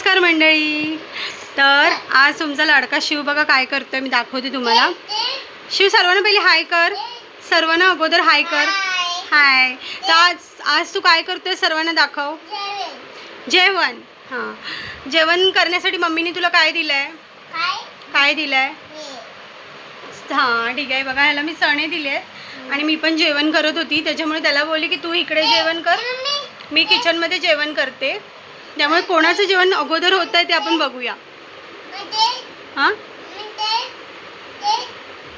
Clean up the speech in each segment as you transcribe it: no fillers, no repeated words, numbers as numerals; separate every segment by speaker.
Speaker 1: नमस्कार मंडळी. तर आज तुमचा लाडका शिव बघा काय करतोय मी दाखवते तुम्हाला. शिव सर्वांना पहिले हाय कर, सर्वांना अगोदर हाय कर. हाय. तर आज तू काय करतोय सर्वांना दाखव. जेवण. हां, जेवण करण्यासाठी मम्मीने तुला काय दिलंय? काय दिलंय? हां ठीक आहे. बघा ह्याला मी चणे दिले आणि मी पण जेवण करत होती, त्याच्यामुळे त्याला बोलली की तू इकडे जेवण कर, मी किचनमध्ये जेवण करते. त्यामुळे कोणाचं जेवण अगोदर होत आहे ते आपण बघूया. हां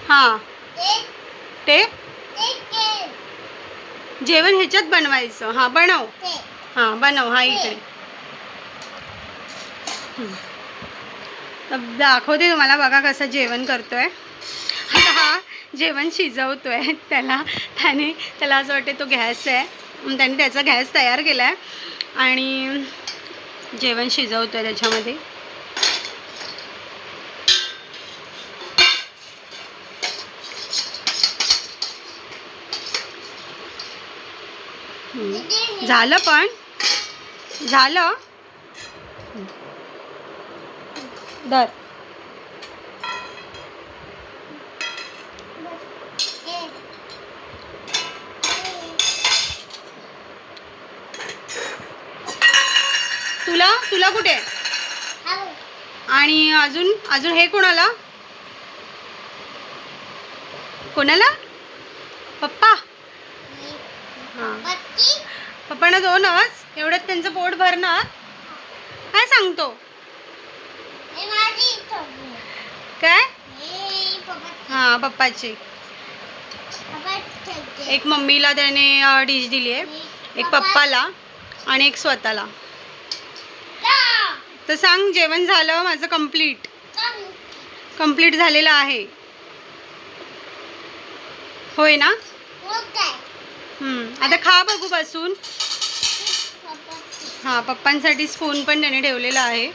Speaker 1: हां ते जेवण ह्याच्यात बनवायचं. हां बनव. हां बनव. हा इकडे दाखवते तुम्हाला. बघा कसं जेवण करतोय. आता हा जेवण शिजवतोय. त्याला असं वाटते तो गॅस आहे, त्याने त्याचा गॅस तयार केला आहे आणि जेवण शिजवतोय त्याच्यामध्ये. झालं पण झालं. दर तुला कुठे आणि अजून हे कोणाला पप्पा. हां पप्पांना दोनच. एवढ्यात त्यांचं पोट भरणार? काय सांगतो काय? हां पप्पाची एक मम्मीला त्याने डिश दिली आहे, एक पप्पाला आणि एक स्वतःला. तर सांग जेवण झालं माझं कंप्लीट झालेलं आहे. होय ना? आता खा बघू बसून. हां पप्पांसाठी स्पून पण त्याने ठेवलेला आहे.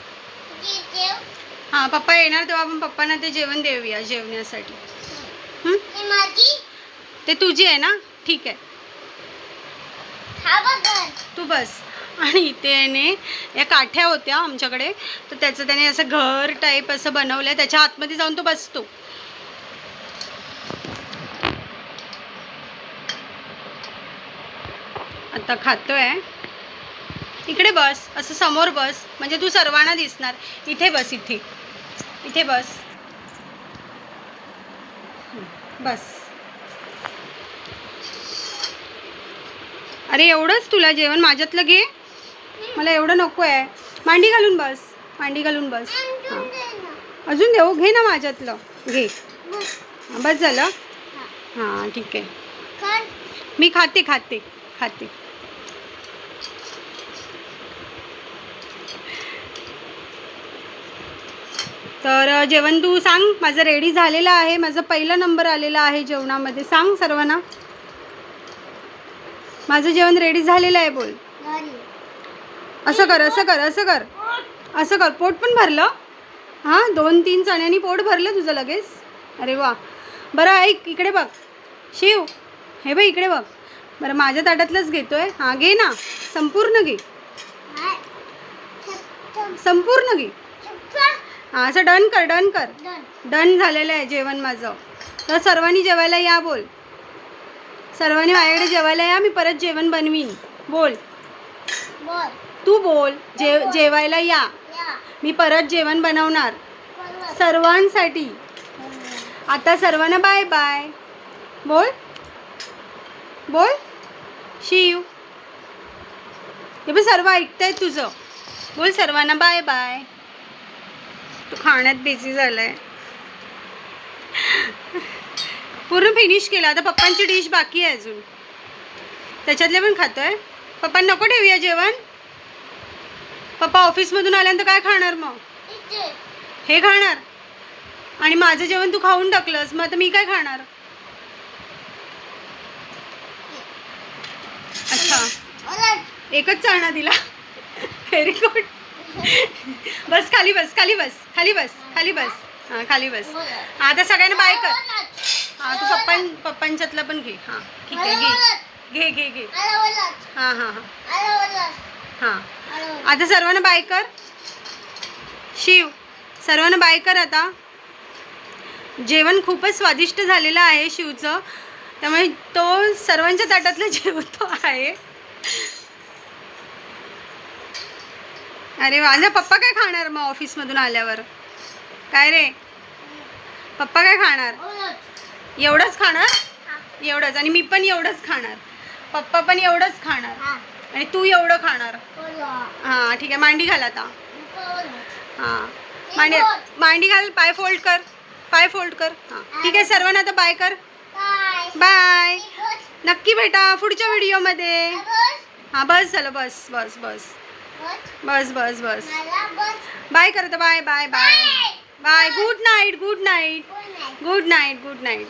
Speaker 1: हां पप्पा येणार तेव्हा आपण पप्पांना ते जेवण देऊया जेवण्यासाठी. ते तुझी आहे ना? ठीक आहे तू बस. आणि इथे या काठ्या होत्या आमच्याकडे, तर त्याचं त्याने असं घर टाईप असं बनवलं आहे, त्याच्या आतमध्ये जाऊन तो बसतो. आता खातोय. इकडे बस, असं समोर बस, म्हणजे तू सर्वांना दिसणार. इथे बस, इथे बस. बस. अरे एवढंच तुला जेवण? माझ्यातलं घे, मला एवढं नको आहे. मांडी घालून बस. हां अजून देऊ. घे ना माझ्यातलं, घे. बस झालं. हां ठीक आहे. मी खाते. तर जेवण तू सांग. माझं रेडी झालेलं आहे, माझा पहिला नंबर आलेला आहे जेवणामध्ये. सांग सर्वांना माझं जेवण रेडी झालेलं आहे बोल. असं कर. पोट पण भरलं? हां 2-3 चण्यानी पोट भरलं तुझं लगेच? अरे वा. बरं ऐक, इकडे बघ शिव, हे बघ इकडे बघ. बरं माझ्या ताटातलंच घेतोय. हां घे ना, संपूर्ण घे. हां असं डन कर. डन झालेलं आहे जेवण माझं. तर सर्वांनी जेवायला या बोल. सर्वांनी माझ्याकडे जेवायला या, मी परत जेवण बनवीन. बोल तू बोल. जेवायला या, मी परत जेवण बनवणार सर्वांसाठी. आता सर्वांना बाय बाय बोल. शिव हे पण सर्व ऐकतायत तुझं. बोल सर्वांना बाय बाय. तू खाण्यात बिझी झालाय. पूर्ण फिनिश केलं. आता पप्पांची डिश बाकी आहे अजून, त्याच्यातले पण खातोय. पप्पांना नको ठेवूया जेवण? पप्पा ऑफिसमधून आल्यानंतर काय खाणार मग? हे खाणार. आणि माझं जेवण तू खाऊन टाकलंस, मग आता मी काय खाणार? अच्छा एकच चालना दिला. Very good. बस खाली बस. हां खाली बस. आता सगळ्यांना बाय कर. हां तू पप्पांच्यातलं पण घे. हां ठीक आहे, घे. हां आता सर्वांना बाय कर. शिव सर्वांना बाय कर आता. जेवण खूपच स्वादिष्ट झालेलं आहे शिवचं, त्यामुळे तो सर्वांच्या ताटातलं जेवतो आहे. अरे माझा पप्पा काय खाणार मग ऑफिसमधून आल्यावर? काय रे पप्पा काय खाणार? एवढंच खाणार? एवढंच. आणि मी पण एवढंच खाणार. पप्पा पण एवढंच खाणार. आणि तू एवढं खाणार. हां ठीक आहे. मांडी घाल आता. हां मांडी घाल. पाय फोल्ड कर. पाय फोल्ड कर. हां ठीक आहे. सर्वांना आता बाय कर. बाय. नक्की भेटा पुढच्या व्हिडिओमध्ये. हां बस झालं. बस बस बस बस बस बस बाय करत. Bye bye bye bye. Good night. Good night. Good night. Good night.